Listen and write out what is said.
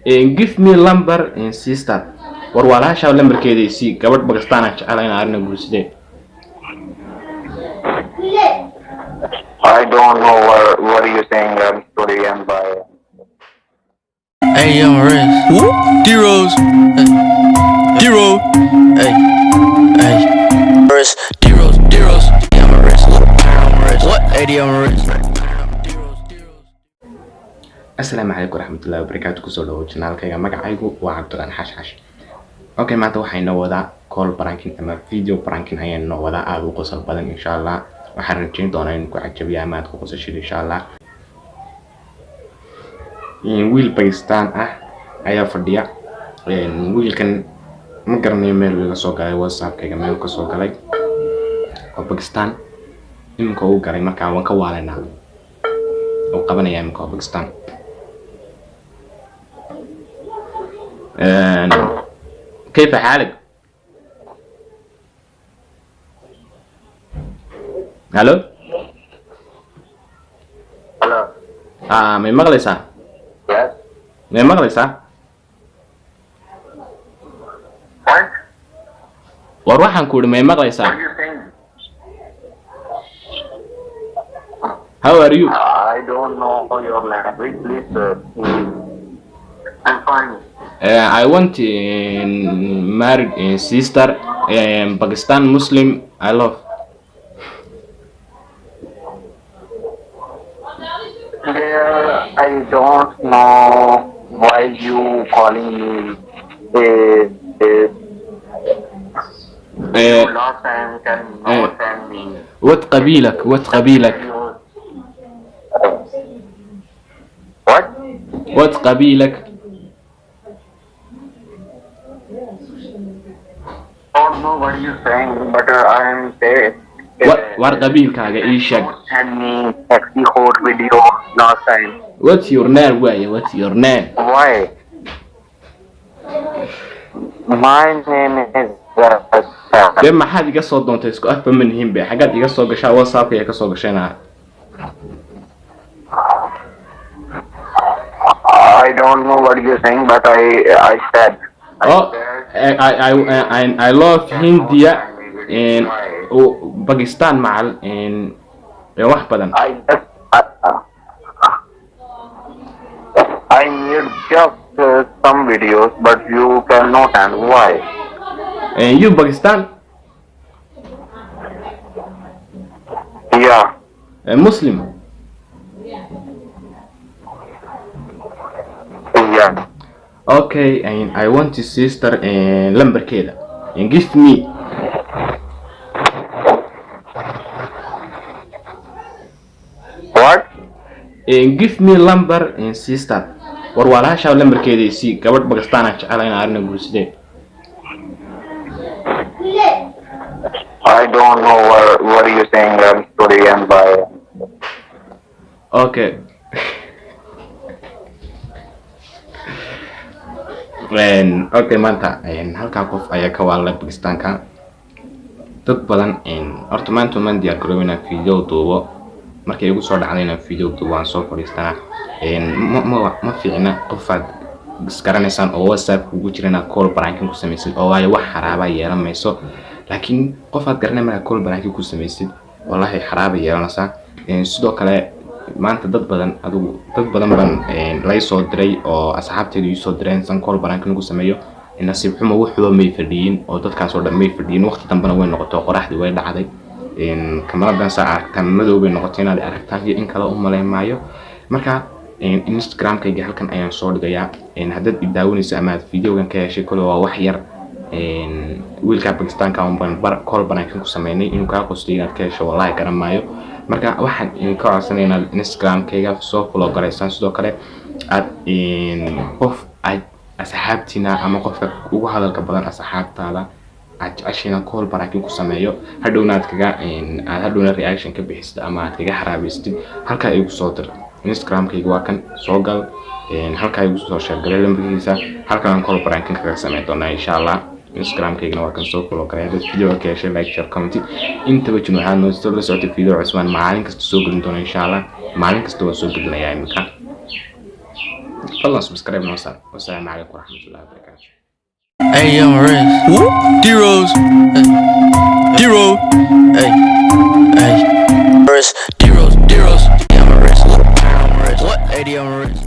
give me number and sister. War walaasha lambarkeeda si gabadh Pakistan ah jecelayn arina guursidee. I don't know what are you saying. I'm sorry, I'm by. Hey, I'm Riz. Whoop. D-Rose. D-Rose. Hey. Hey. Riz. D-Rose. D-Rose. Yeah, I'm Riz. I'm Riz. What? Hey, I'm Riz. Assalamu alaikum warahmatullahi wabarakatuh. Kusoo dhawo channelkayga magacaygu waa Cabdulaan Xashxash. Okay, maanta waxayna wadaa call pranking ama video pranking ayayna wadaa aad u qosol badan insha Allah. Waxaan rajayn doonaa in ku cajabiyo ama aad ku qosashid insha Allah. Wiil Pakistan ah ayaa fadhiya. Wiilkan ma garanayo meel laga soo galay WhatsApp-kayga meel ka soo galay oo Pakistan imka uu galay markaa waan ka waalanaa oo qabanaya imka Pakistan. كيف حالك؟ الو Hello. may maqlaysaa? Yes. may maqlaysaa? What? war waxaan ku may What maqlaysaa? are you saying? how are you? I don't know your language. Please. I'm fine. I want married sister Pakistan Muslim I love. I don't know why you calling me. Last time can not send me. what قبيلك what قبيلك What? what قبيلك I don't know what you're saying, but I'm saying. war qabiilkaaga ii sheeg. Send me sexy hot video last time. what's your name waaye what's your name? Why? My name is dee maxaad iga soo doontay isku afba ma nihin be xagaad iga soo gashaa WhatsApp-ka ka soo gashayna? I don't know what you're saying, but I said. oh I love India and Pakistan macal and wax badan. I need just some videos, but you cannot, and why? And you Pakistan Yeah. Muslim? Yeah. Okay, and I want your sister and lambarkeeda and give me. What? And give me number and sister. war walaasha lambarkeeda si gabadh Pakistan ah jecelayn arina guursidee. I don't know what are you saying. I'm sorry, I'm by. Okay. okay maanta halkaa qof ayaa ka waalay Pakistanka dad badan horta maanta man diyaar garow inaan video duubo markay igu soo dhacday inaan video duubo waan soo fadhiistanaa ma fiicna qofaad isgaranaysaan oo WhatsApp ugu jirana call pranking ku samaysid oo waayo wax xaraaba yeelamayso laakiin qofaad garanay marka call pranking ku samaysid wallahi xaraaba yeelanaysa sidoo kale maanta dad badan baan lay soo diray oo asxaabteedu ii soo direen san call pranking ku sameeyo nasiib xumo wuxuu may fadhiyin oo dadkaas oo dhan may fadhiyin waqti dambana way noqoto qoraxdi way dhacday kameradan saa aragtaan madow bay noqotay inaad aragtaan iyo in kale u maleymaayo marka Instagram-kayga halkan ayaan soo dhigayaa haddaad daawanayso ama aad videogan ka heshay kale waa wax yar wiilka Pakistanka baan call pranking ku sameynay inuu ka qosto inaad ka hesho wallahi garan maayo marka waxaan ka codsanayaa inaad Instagram-kayga soo follow garaysaan sidoo kale aad qof aad asxaabtina ama qofka ugu hadalka badan asxaabtaada aad jeceshiina call pranking ku sameeyo hadhowna aad hadhowna reaction ka bixisid ama aad kaga xaraabaystid halka igu soo dir Instagram-kayga waa kan soo gal halka igu soo share galay lambarkiisa halka aan call pranking kaga sameeyo doona insha Allah Instagram-kaygana waa kan soo follow garay dad video ka heshay like share comment inta wajin waxaan noo soo socday video cusub maalin kasta soo gelin doona insha Allah maalin kasta waa soo gelinayaa imika fadlan subscribe noo saar. Wassalaamu calaykum waraxmatullaahi wabarakaatu. Hey, I'm Rich. D-Rose. D-Rose. Hey. Hey. D-Rose. D-Rose. Yeah, I'm a Rich. What? AD, I'm a Rich.